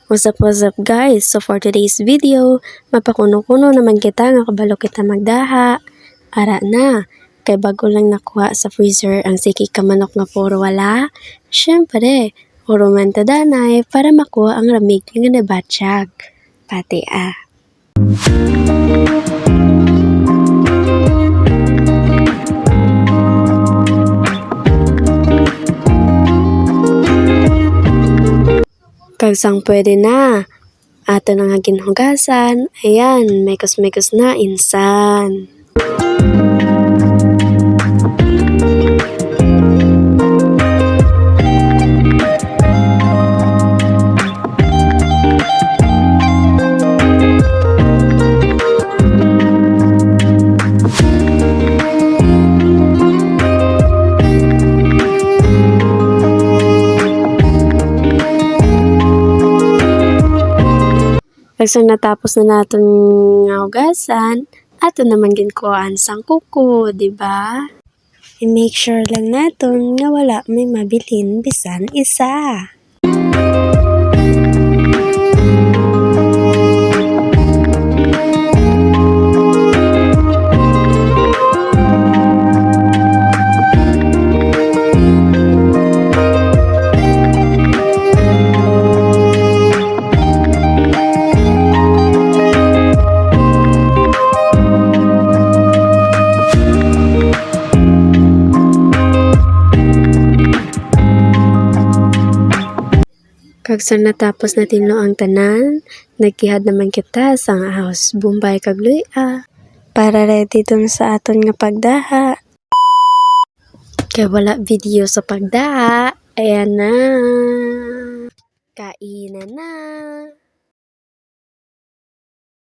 What's up guys? So for today's video, mapakuno-kuno naman kita nga kabalo kita magdaha. Ara na, kay bago lang nakuha sa freezer ang siki ka manok nga puro wala. Syempre, huruman ta danay para makuha ang ramig nga nabatsyag. Pati Kagsang pwede na. Ato na nga ginhugasan. Ayan, mekos-mekos na insan. Kagsang natapos na naton nga hugasan, ato naman ginkuhaan sang kuko, di ba? I-make sure lang naton nga wala may mabilin bisan isa. Kagsang natapos na tinlo ang tanan, nagkihad naman kita sa house Bombay kag luya para ready dun sa aton nga pagdaha. Kaya wala video sa pagdaha. Ayan na. Kainan na.